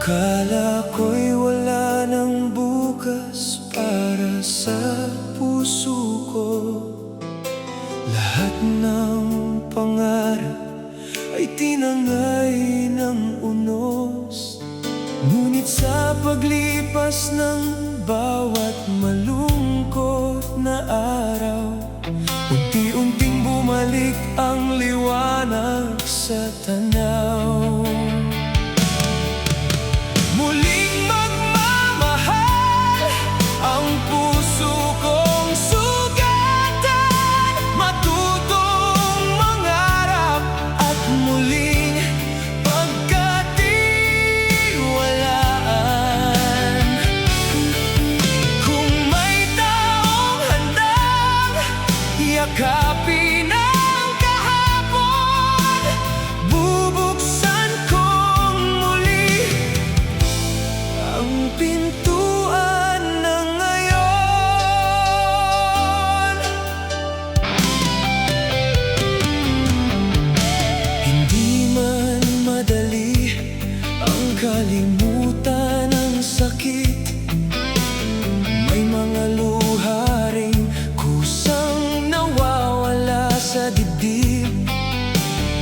Akala ko'y wala ng bukas para sa puso ko. Lahat ng pangarap ay tinangay ng unos. Ngunit sa paglipas ng bawat malungkot na araw, unti-unting bumalik ang liwanag sa tanaw. Muling magmamahal ang puso kong sugatan, matutong mangarap at muling pagkatiwalaan. Kung may taong handang yakapin ang kahapon, bubuksan kong muli ang pintuan ng ngayon. Hindi man madali ang kalimutan ng sakit. May mga luha ring kusang nawawala sa dibdib.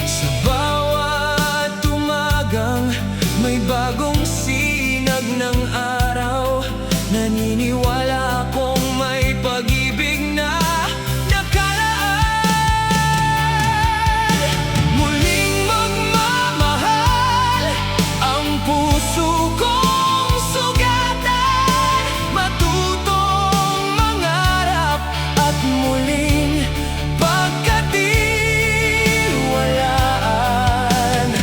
Sa bawat tumagang may bagong sinag ng araw. Naniniwala akong may pag-ibig na nakalaan. Muling magmamahal ang puso kong sugatan, matutong mangarap at muling pagkatiwalaan.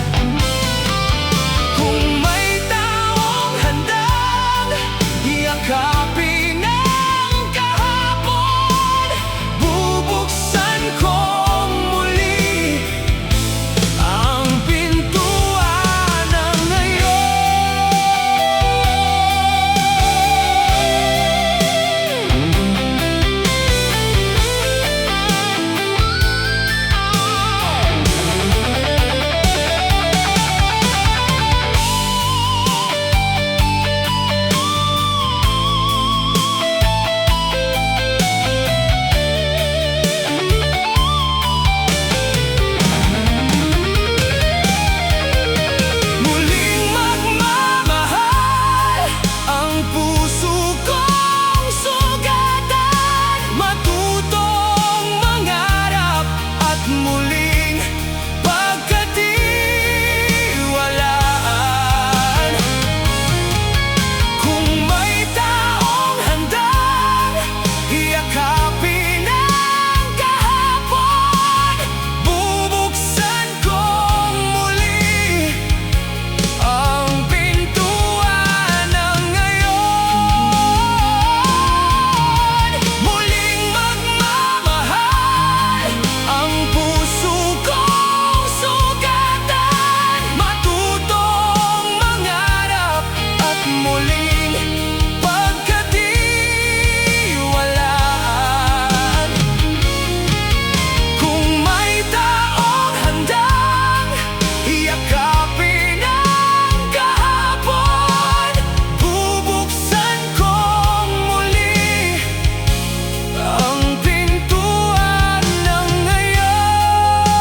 Kung may taong handang yakapin ang kahapon, bubuksan kong muli ang pintuan ng ngayon. Muling magmamahal ang puso kong sugatan, matutong mangarap at muling pagkatiwalaan. Kung may taong handang yakapin ang kahapon, bubuksan kong muli ang pintuan ng ngayon. Muling magmamahal ang puso kong sugatan, matutong mangarap at muling pagkatiwalaan. Kung may taong handang yakapin ang kahapon, bubuksan kong muli ang pintuan ng ngayon.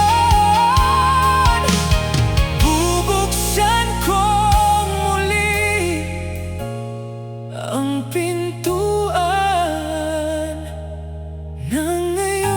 Bubuksan kong muli ang pintuan ng ngayon.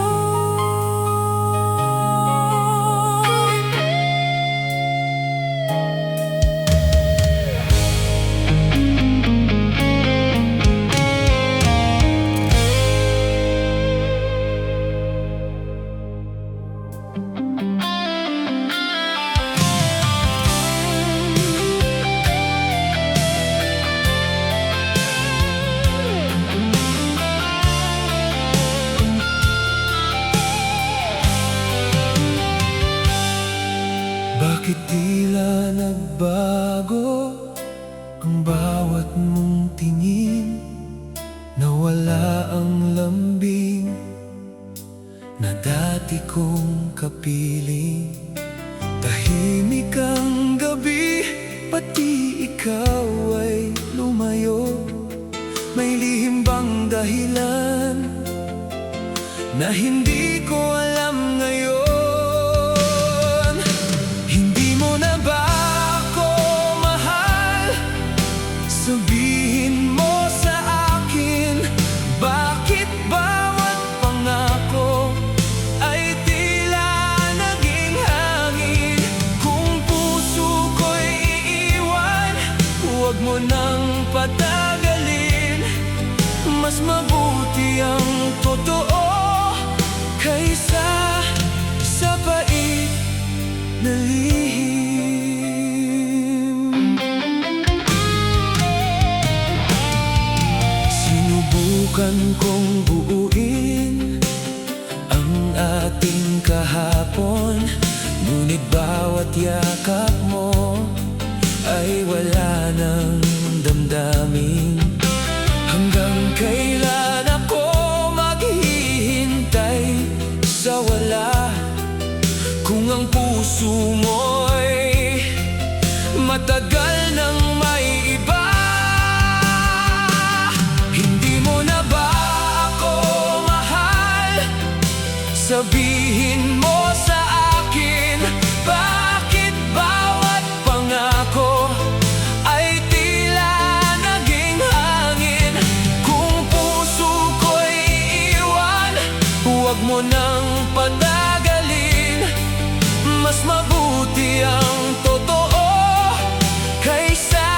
Bakit tila nagbago ang bawat mong tingin? Nawala ang lambing na dati kong kapiling. Tahimik ang gabi, pati ikaw ikaw ay lumayo? May lihim bang dahilan na hindi ko alam ngayon? Hindi mo na ba ako mahal? Sabihin mo sa akin, bakit bawat pangako ay tila naging hangin? Kung puso ko'y iiwan, huwag mo nang patagalin. Mas mabuti ang totoo kaysa sa pait na lihim. Sinubukan kong buuin ang ating kahapon, ngunit bawat yakap mo ay wala ng damdamin. Hanggang kailan ako maghihintay sa wala, kung ang puso mo'y matagal nang may iba? Hindi mo na ba ako mahal? Sabihin mo sa akin, bakit bawat pangako ay tila naging hangin? Kung puso ko'y iiwan, huwag mo nang patagalin. Mas mabuti ang totoo kaysa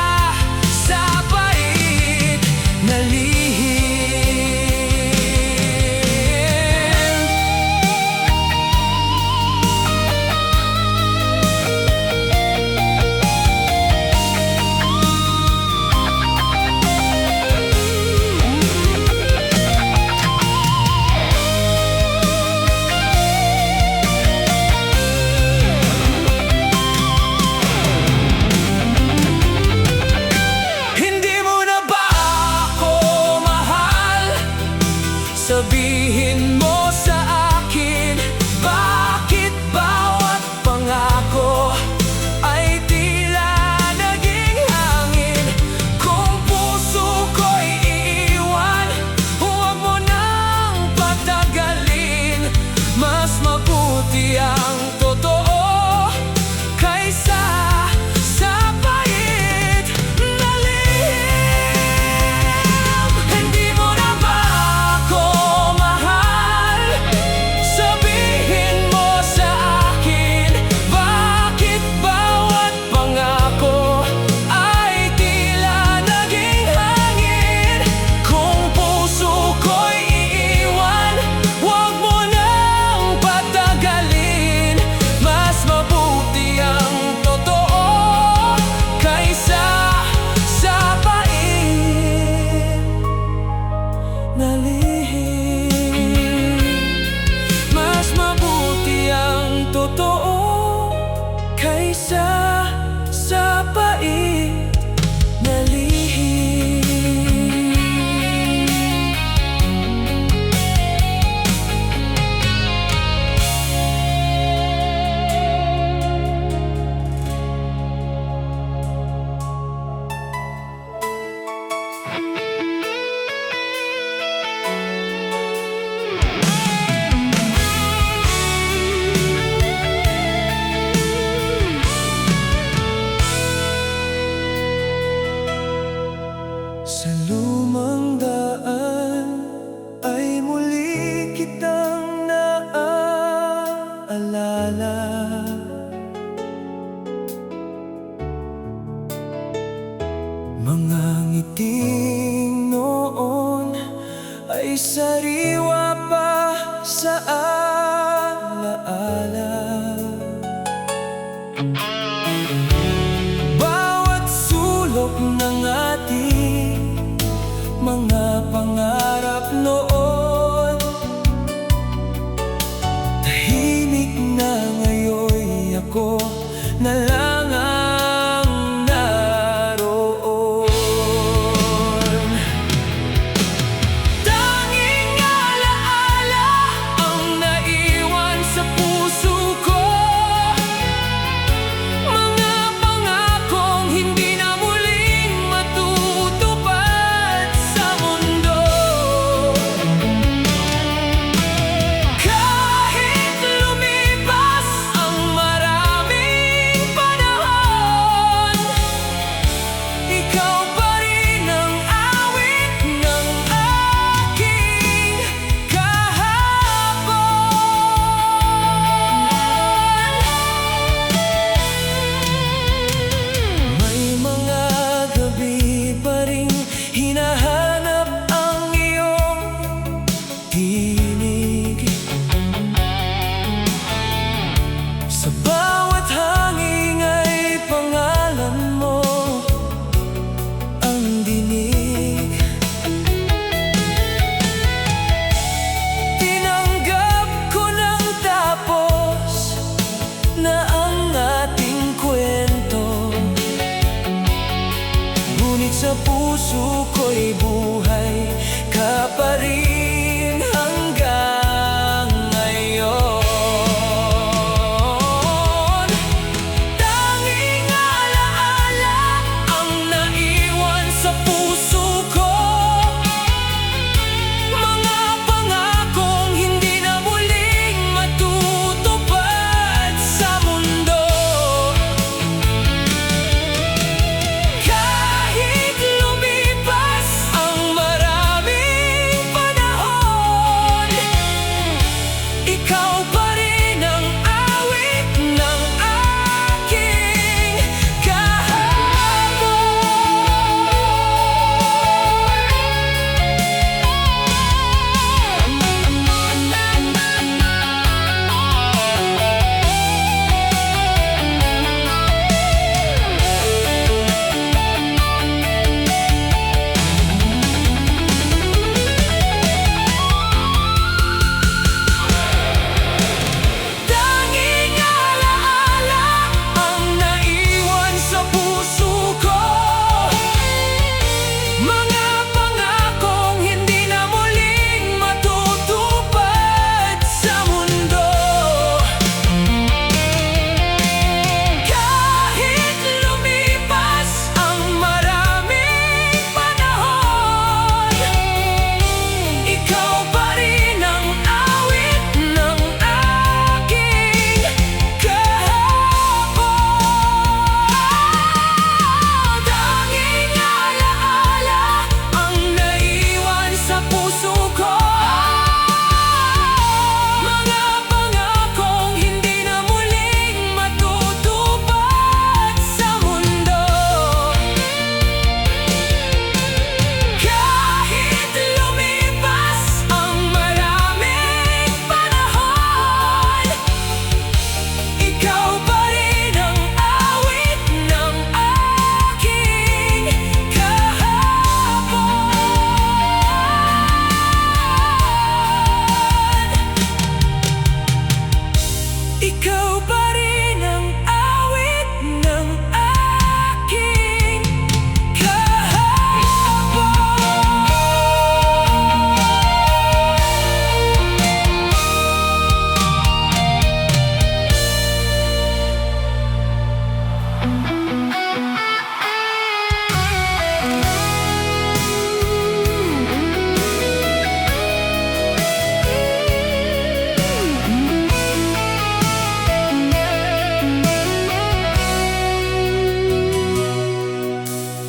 sa pait na lihim. Sabihin mo sa akin, bakit bawat pangako ay tila naging hangin? Kung puso ko'y iiwan, huwag mo nang patagalin. Mas mabuti ang totoo kaysa sa pait na lihim. Hindi mo na ba ako mahal? Sabihin mo sa akin, bakit bawat pangako ay tila naging hangin? Kung puso ko'y iiwan, huwag mo nang patagalin. Mas mabuti ang totoo kaysa sa pait na lihim. Mas mabuti ang totoo kaysa sa pait na lihim. Sa lumang daan ay muli kitang naaalala. Mga ngiting noon ay sariwa pa sa alaala. Bawat sulok ng ating mga pangarap noon, tahimik na ngayon ako na lang ang naroon. Tanging alaala ang naiwan sa puso ko, mga pangakong hindi na muli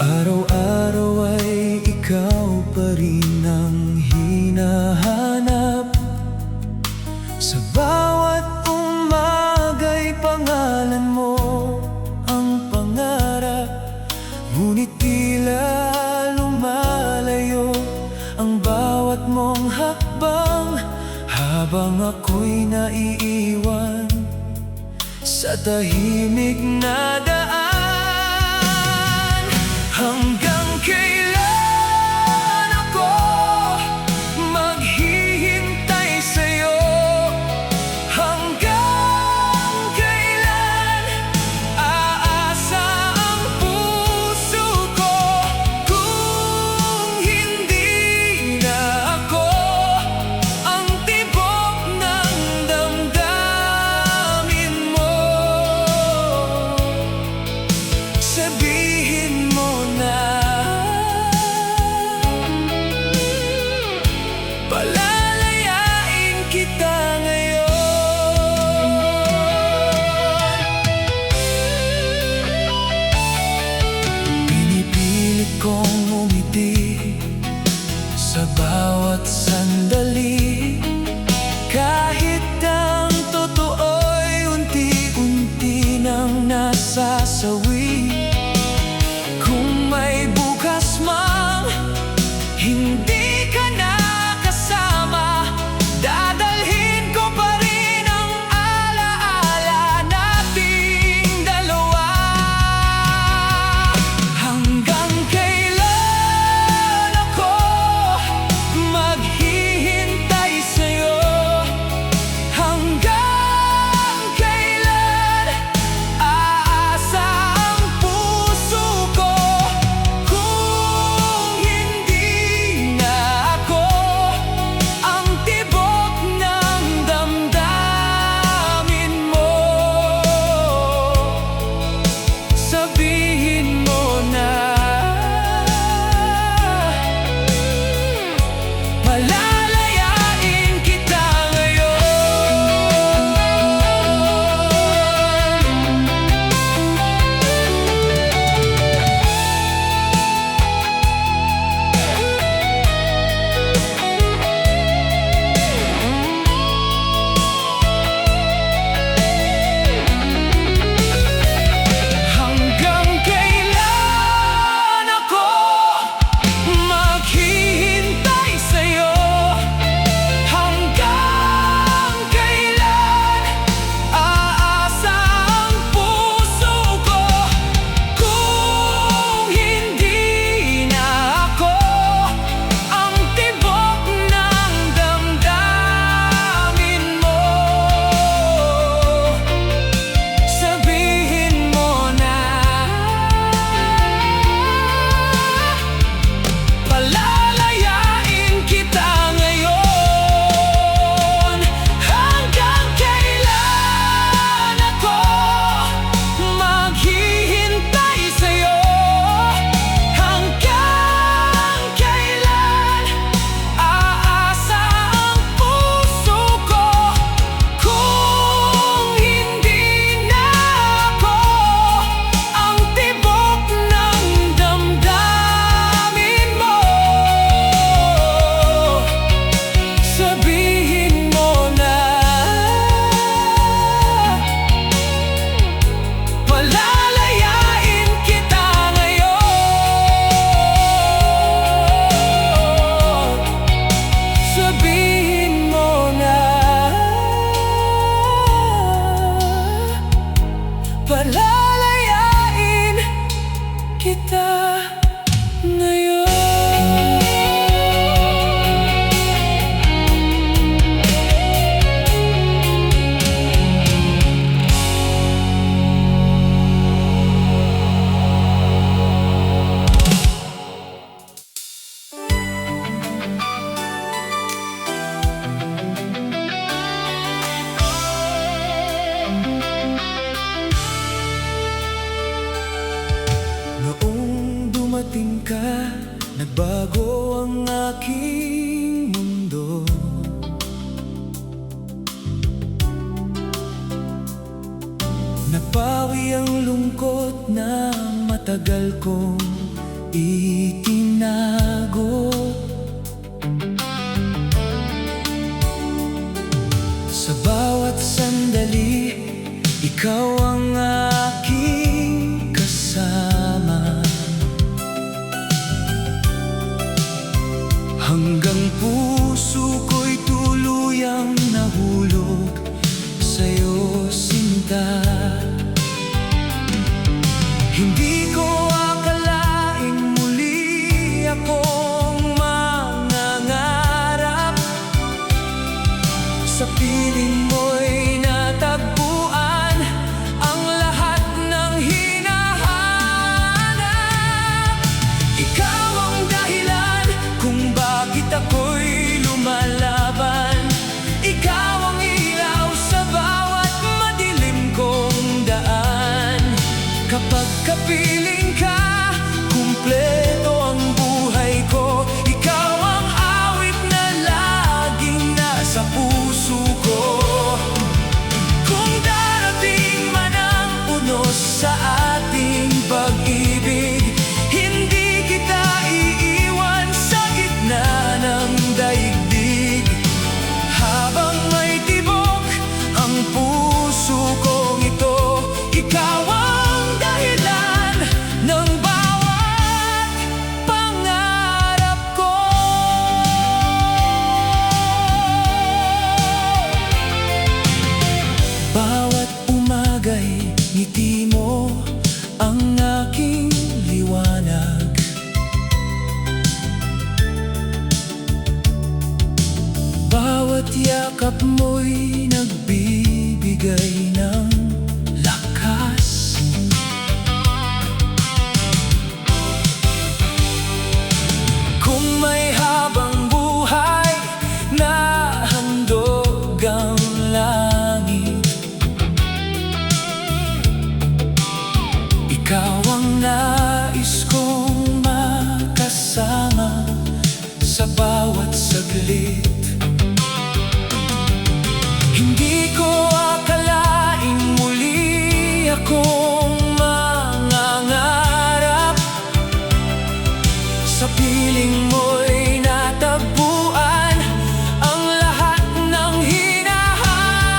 Araw-araw ay ikaw pa rin ang hinahanap. Sa bawat umaga'y pangalan mo ang pangarap. Ngunit tila lumalayo ang bawat mong hakbang, habang ako'y naiiwan sa tahimik na daan. Hanggang kailan ako maghihintay sa'yo? Hanggang kailan aasa ang puso ko? Kung hindi na ako ang tibok ng damdamin mo, sabihin mo na palalayain kita ngayon. Pinipilit kong umiti sa bawat sandali, kahit ang totoo'y unti-unti nang nasasawi. Kung may bukas mang hindi ka na kasama, dadalhin ko pa rin ang alaala nating dalawa. Hanggang kailan ako maghihintay sa'yo? Hanggang kailan aasa ang puso ko? Kung hindi na ako ang tibok ng damdamin mo, sabihin mo na palalayain kita ngayon. Hanggang kailan ako maghihintay sa'yo? Hanggang kailan aasa ang puso ko? Kung hindi na ako ang tibok ng damdamin mo, sabihin mo na palalayain kita ngayon. Hanggang kailan ako maghihintay sa'yo? Hanggang kailan aasa ang puso ko? Kung hindi na ako ang tibok ng damdamin mo, sabihin mo na palalayain kita ngayon. Sabihin mo na palalayain kita ngayon. dumating ka, nagbago ang aking mundo. Napawi ang lungkot na matagal kong itinago. Sa bawat sandali, ikaw ang aking kasama. Hanggang puso ko'y tuluyang nahulog sa'yo, sinta. Hindi ko akalaing muli akong mangangarap. Sa piling mo'y natagpuan ang lahat ng hinahanap. Ikaw ang dahilan kung bakit ako'y lumalaban. Ikaw ang ilaw sa bawat madilim kong daan. Kapag kapiling ka, kumpleto ang buhay ko. Ikaw ang awit na laging nasa puso ko. Kung darating man ang unos sa ating pag-ibig, hindi kita iiwan sa gitna ng daigdig. Habang may tibok ang puso kong ito, ikaw ang dahilan ng bawat pangarap ko. Bawat umaga'y ngiti mo ang aking liwanag. Bawat yakap mo'y nagbibigay ng lakas. Kung may habang buhay na handog ang langit, ikaw ang nais kong makasama sa bawat saglit. Hindi ko akalaing muli akong mangangarap. Sa piling mo'y natagpuan ang lahat ng hinahanap.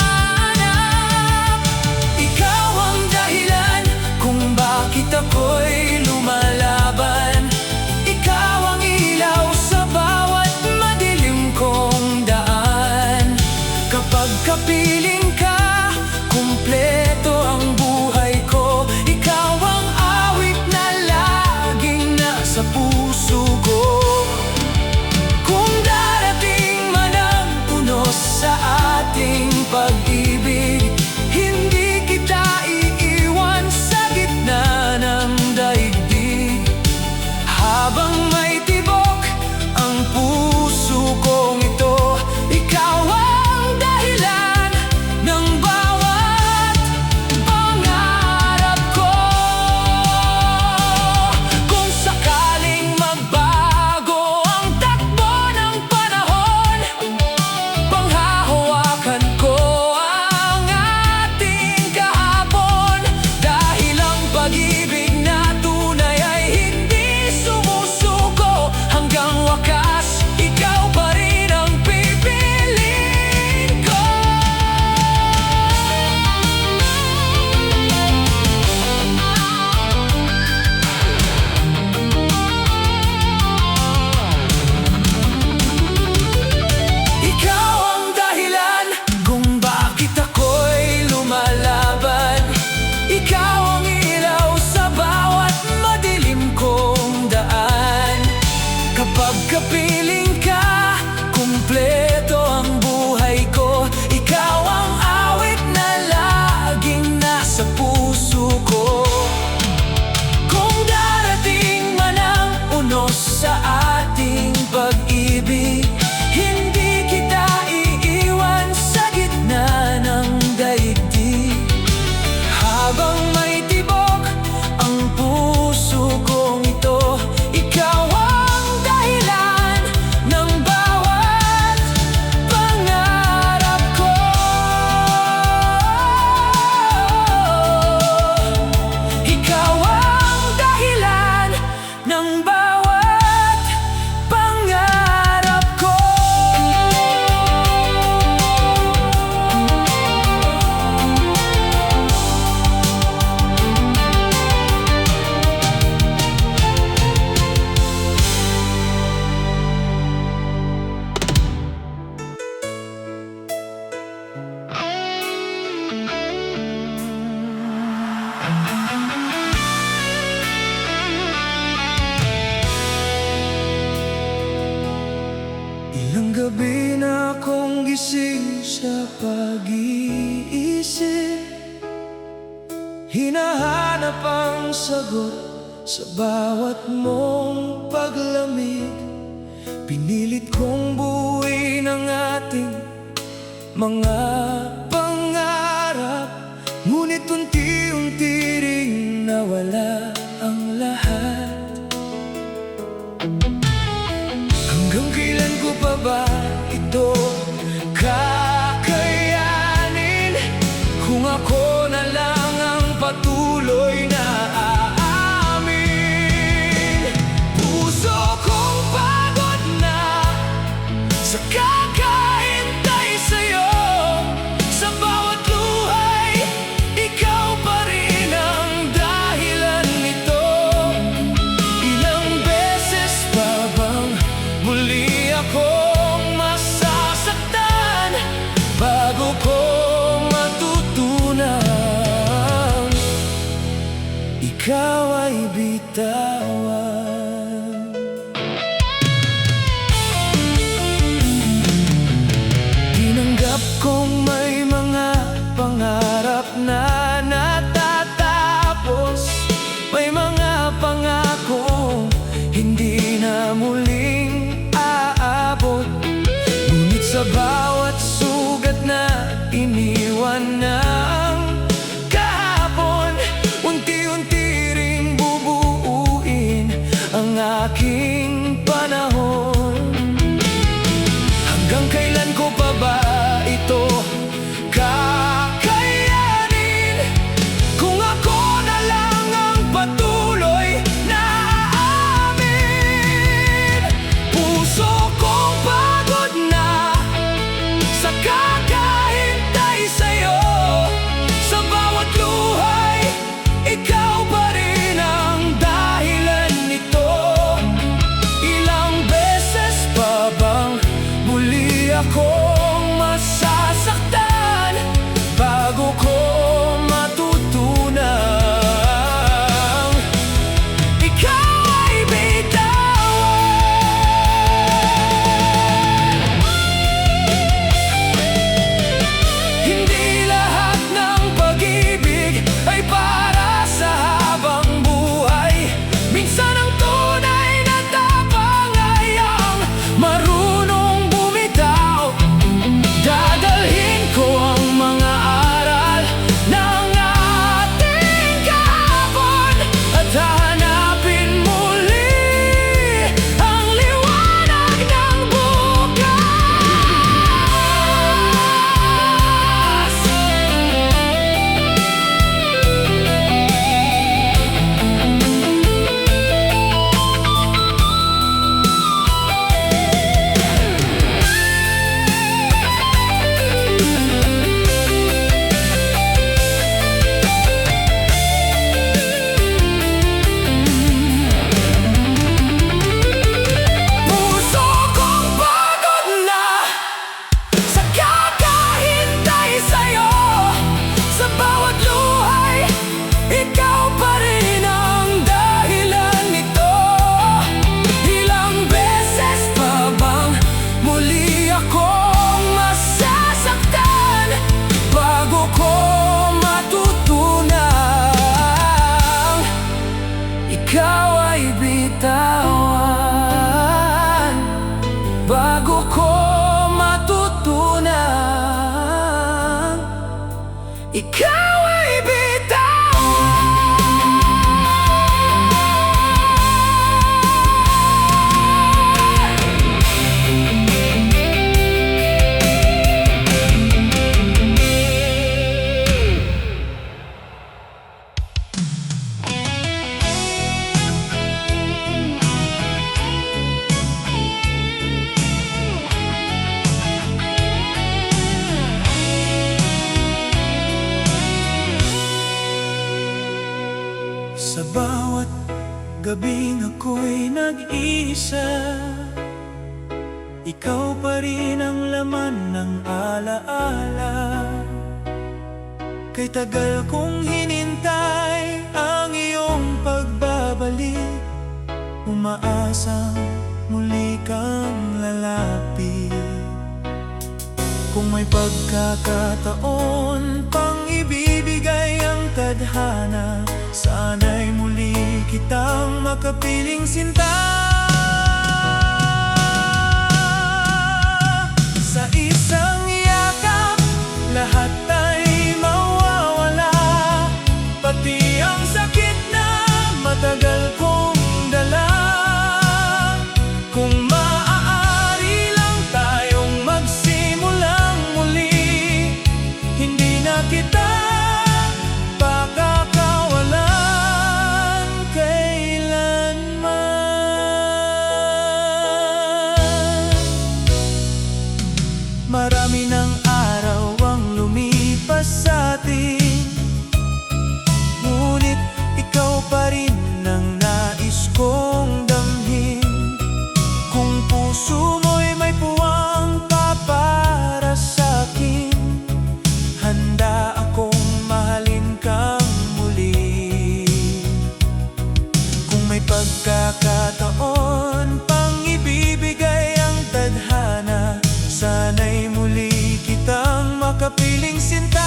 Ikaw ang dahilan kung bakit ako'y lumalaban. Ikaw ang ilaw sa bawat madilim kong daan. Kapag kapiling ka, kumpleto ang buhay ko. Ikaw ang awit na laging nasa puso ko. Kung darating man ang unos sa ating pag-ibig, hindi kita iiwan sa gitna ng daigdig. Ilang gabi na akong gising sa pag-iisip, hinahanap ang sagot sa bawat mong paglamig. Pinilit kong buuin ang ating mga pangarap, ngunit unti-unti ring nawala ang lahat. Hanggang kailan ko pa ba ito kakayanin, kung ako na lang ang patuloy na aamin? Puso kong pagod na sa kakahintay sa'yo. Sa bawat luhay, ikaw pa rin ang dahilan nito. Ilang beses pa bang muli akong masasaktan bago ko matutunan ikaw ay bitawan? Tinanggap kong may mga pangarap na natatapos, may mga pangakong hindi na muling aabot. Ngunit sa bawat sugat na iniwan ng kahapon, unti-unti ring bubuuin ang aking panahon. Hanggang kailan ko pa ba ito kakayanin, kung ako na lang ang patuloy na aamin? Puso kong pagod na sa kakahintay sa'yo. Sa bawat luhay, ikaw pa rin ang dahilan nito. Ilang beses pa bang muli akong masasaktan bago ko matutunan ikaw ay bitawan? Hindi lahat ng pag-ibig ay para sa habang buhay. Minsan ang tunay na tapang ay ang marunong bumitaw. Dadalhin ko ang mga aral ng ating kahapon at hahanapin muli ang liwanag ng bukas. Puso kong pagod na sa kakahintay sa'yo. Sa bawat luhay, ikaw pa rin ang dahilan nito. Ilang beses pa bang muli akong masasaktan bago ko matutunan ikaw ay bitawan? Bago ko matutunan ikaw ay bitawan? Sa bawat gabing ako'y nag-iisa, ikaw pa rin ang laman ng alaala. Kay tagal kong hinintay ang iyong pagbabalik, umaasang muli kang lalapit. Kung may pagkakataon pang ibibigay ang tadhana, sana'y muli kitang makapiling sinta. Sa isang yakap, lahat ay mawawala, pati ang sakit na matagal kong dala. Kung maaari lang tayong magsimulang muli, hindi na kita pakakawalan kailanman. Marami ng araw ang lumipas sa atin, ngunit ikaw pa rin ang nais kong damhin. Kung puso mo'y may puwang pa para sa'kin, handa akong mahalin kang muli. Kung may pagkakataon pang ibibigay ang tadhana, sana'y muli kitang makapiling sinta.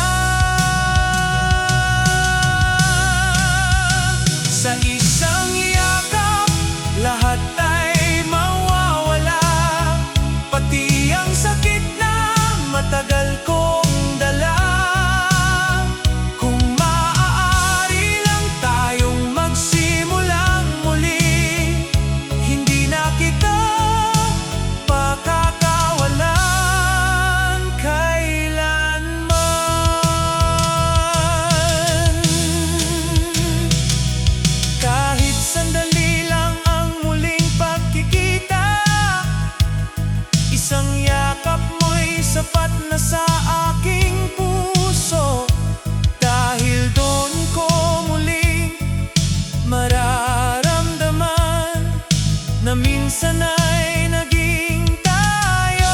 Sa isang yakap, lahat ay mawawala, pati ang sakit na matagal kong dala. Kung maaari lang tayong magsimulang muli, hindi na kita pakakawalan kailanman. Kahit sandali lang ang muling pagkikita, isang yakap mo'y sapat na sa aking puso. Dahil doon ko muling mararamdaman na minsan ay naging tayo.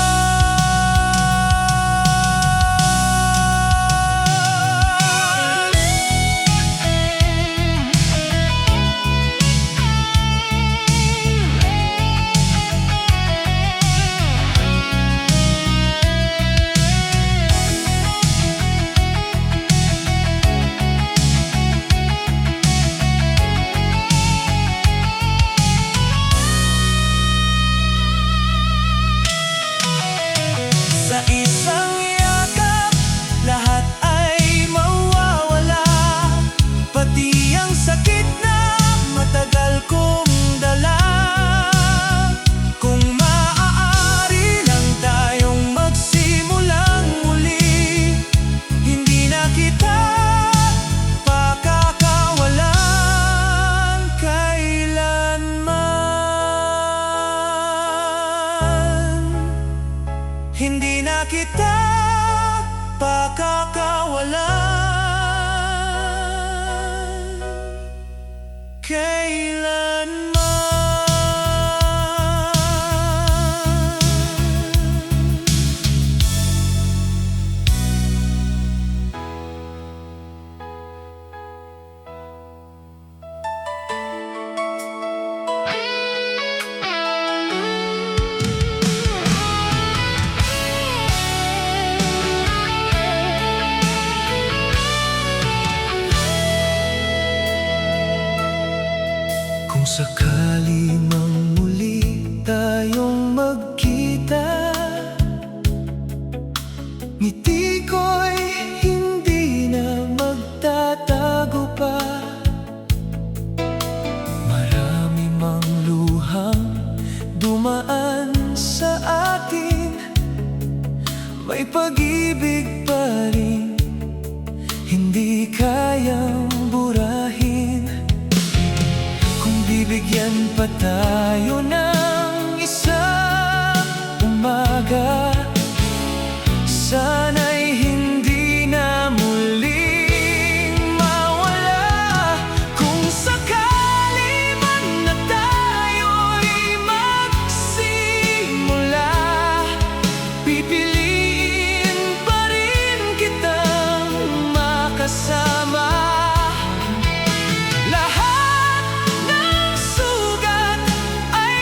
Sa isang yakap, lahat ay mawawala, pati ang sakit na matagal kong dala. Kung maaari lang tayong magsimulang muli, hindi na kita pakakawalan kailanman. Hindi na kita pakakawalan kailanman. Kung sakali mang muli tayong magkita, ngiti ko'y hindi na magtatago pa. Marami mang luhang dumaan sa atin, may pag-ibig pa rin hindi kayang burahin. Bibigyan pa tayo ng isang umaga, sana'y hindi na muling mawala. Kung sakali man na tayo'y magsimula, pipiliin pa rin kitang makasama. Lahat ng sugat ay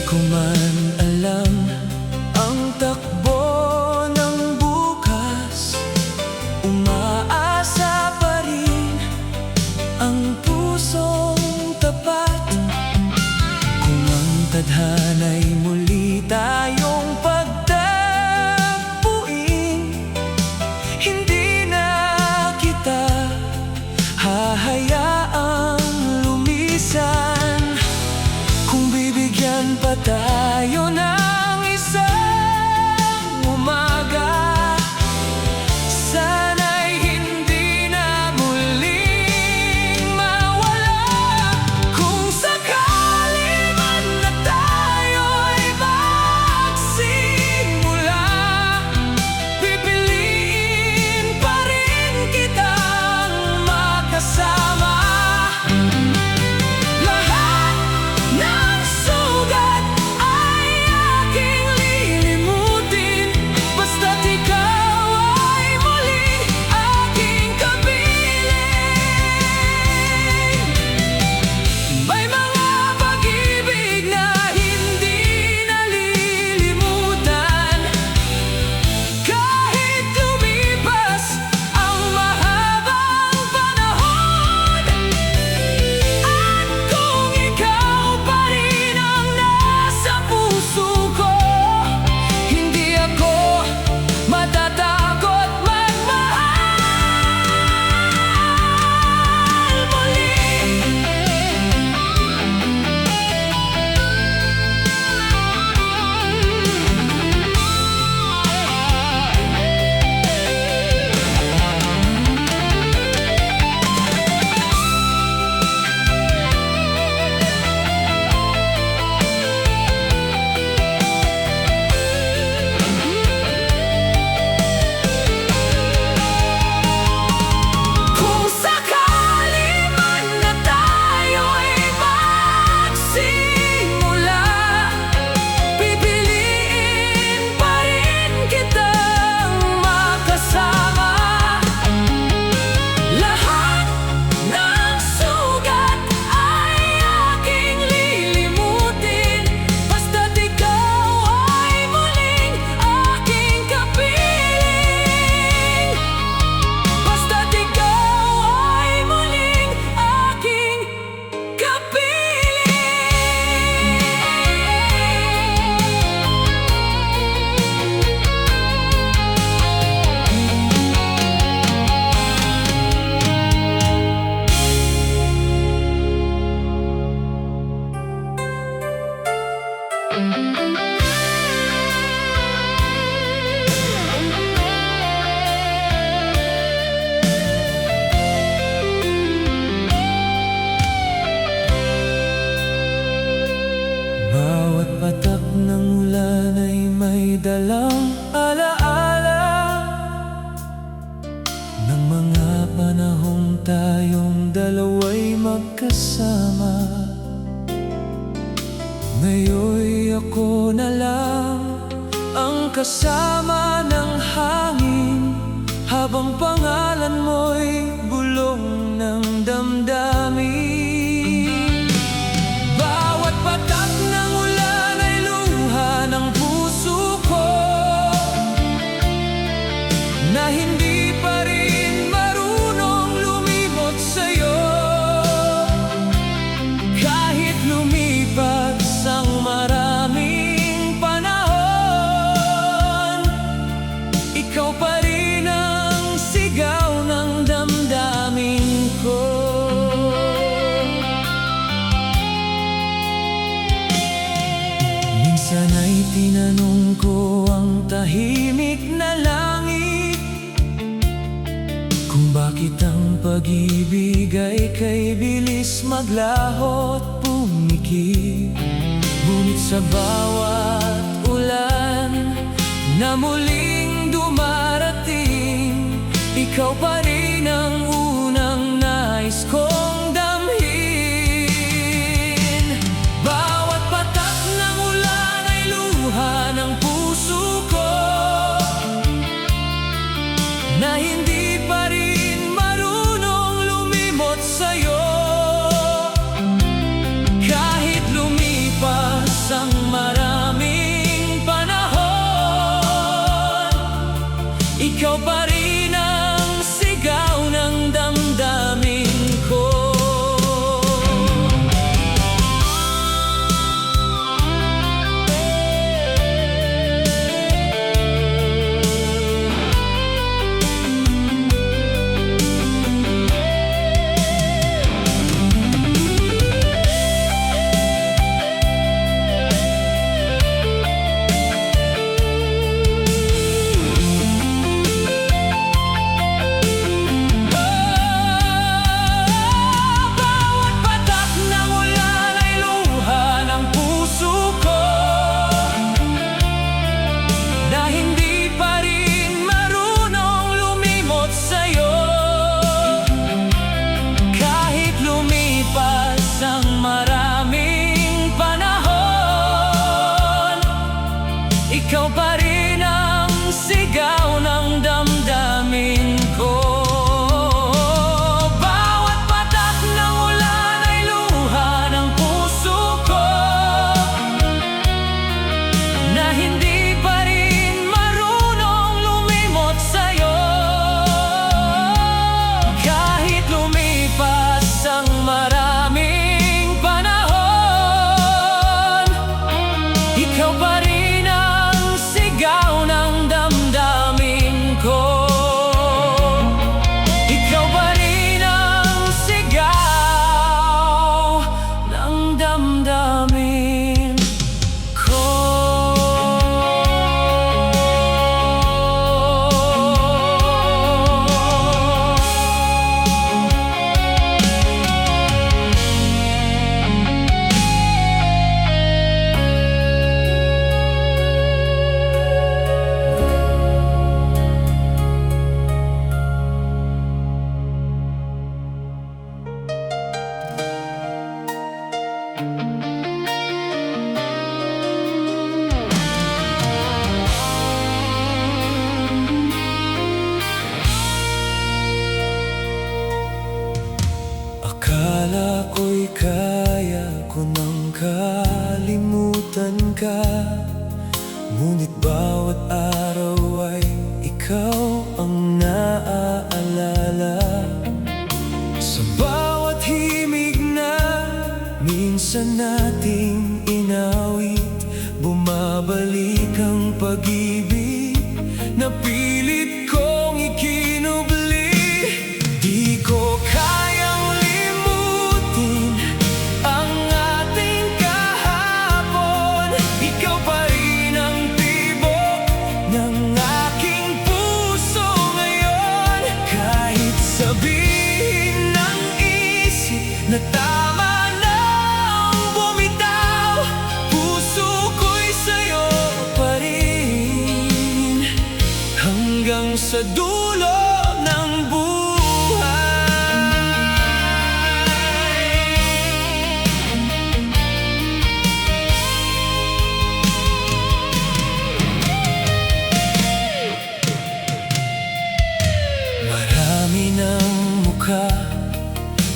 ko man alam ang takbo ng bukas, umaasa pa rin ang pusong tapat. Kung ang tadhana'y muli tayong pagtagpuin, hindi na kita hahayaang lumisan. Kung bibigyan pa tayo ng isang umaga, sana'y hindi na muling mawala. Kung sakali man na tayo'y magsimula, pipiliin pa rin kitang makasama. Lahat ng sugat ay aking lilimutin, basta't ikaw ay muling aking kapiling. May mga pag-ibig na hindi nalilimutan, kahit lumipas ang mahabang panahon. At kung ikaw pa rin ang nasa puso ko, hindi ako matatakot magmahal muli. Kung sakali man na tayo'y magsimula, pipiliin pa rin kitang makasama. Lahat ng sugat ay aking lilimutin, basta't ikaw ay muling aking kapiling. Basta't ikaw ay muling aking kapiling. Bawat patak ng ulan ay may dalang alaala ng mga panahong tayong dalawa'y magkasama. Ngayon'y ako na lang ang kasama ng hangin, habang pangalan mo'y bulong ng damdamin. Bawat patak ng ulan ay luha ng puso ko, na hindi pa rin marunong lumimot sa'yo. Kahit lumipas ang maraming panahon, ikaw pa rin ang sigaw ng damdamin ko. Minsan ay tinanong ko ang tahimik na langit, kung bakit ang pag-ibig ay kay bilis maglaho't pumikit. Ngunit sa bawat ulan na muling dumarating, ikaw pa rin ang unang nais kong damhin. Bawat patak ng ulan ay luha ng puso ko, na hindi pa rin marunong lumimot sa'yo. Kahit lumipas ang ka, ngunit bawat araw ay ikaw ang naaalala. Sa bawat himig na minsan nating inawit, bumabalik ang pag-ibig na pilit kong ikinubli. Di ko kayang limutin ang ating kahapon. Ikaw pa rin ang tibok ng aking puso ngayon. Kahit sabihin ng isip na tama nang bumitaw, puso ko'y sa'yo pa rin hanggang sa dulo ng buhay. Marami ng mukha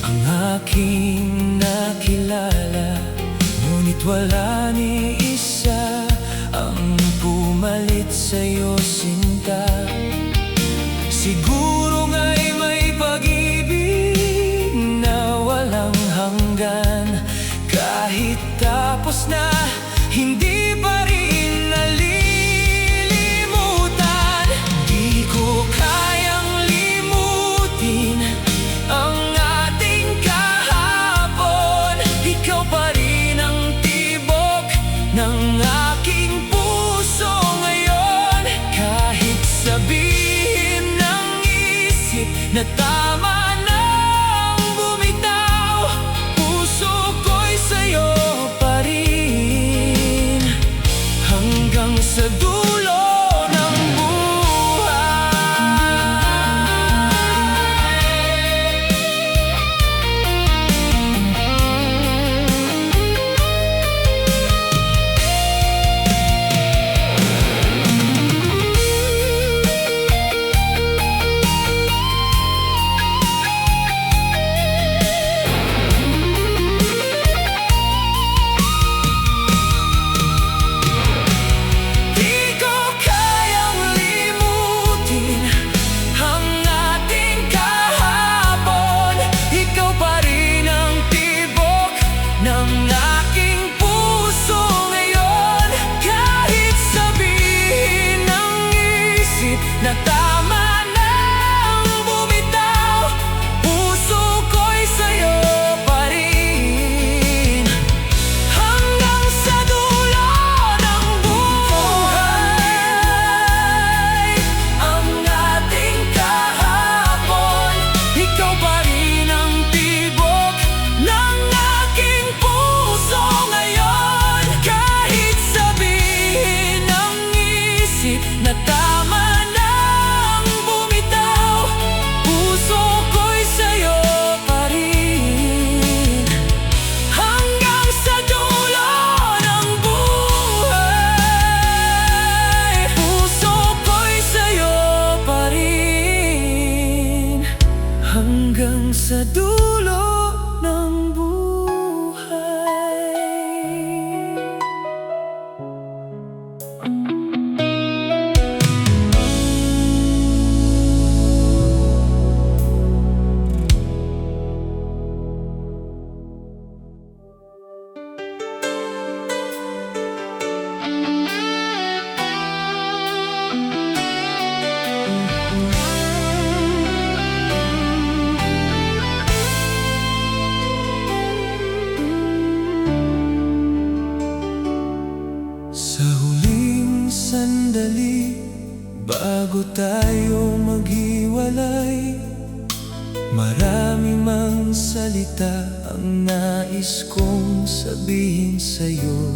ang aking nakilala, ngunit wala ni isa ang pumalit sa'yo, sinta. Siguro nga'y may pag-ibig na walang hanggan, kahit tapos na, hindi pa rin nalilimutan. Di ko kayang limutin ang ating kahapon. Ikaw pa rin ang tibok ng aking puso ngayon. Kahit sabihin ng isip na tama nang bumitaw, puso ko'y sa'yo pa rin hanggang sa dulo ng na tama nang bumitaw, puso ko'y sa'yo pa rin hanggang sa dulo ng buhay. Ang ating kahapon, ikaw pa rin ang tibok ng aking puso ngayon. Kahit sabihin ng isip na tama hanggang sa dulo ng buhay. Sandali bago tayo maghiwalay, marami mang salita ang nais kong sabihin sa'yo.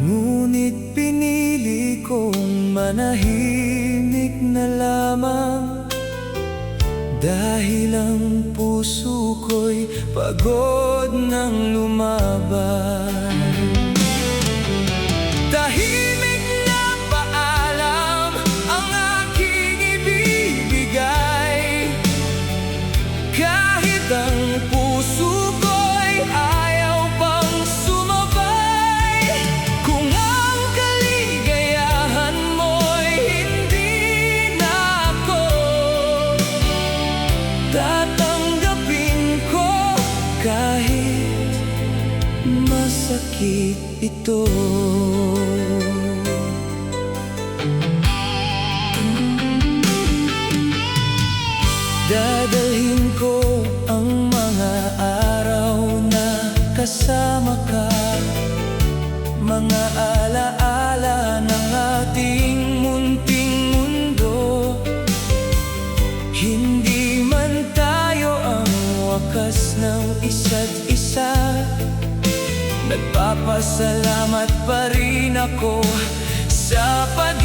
Ngunit pinili kong manahimik na lamang, dahil ang puso ko'y pagod ng lumaban. Tahimik na paalam ang aking ibibigay, kahit ang puso ko'y ayaw pang sumabay. sakit ito. Dadalhin ko ang mga araw na kasama ka, mga alaala ng ating munting mundo. Hindi man tayo ang wakas ng isa't isa, nagpapasalamat pa rin ako sa pag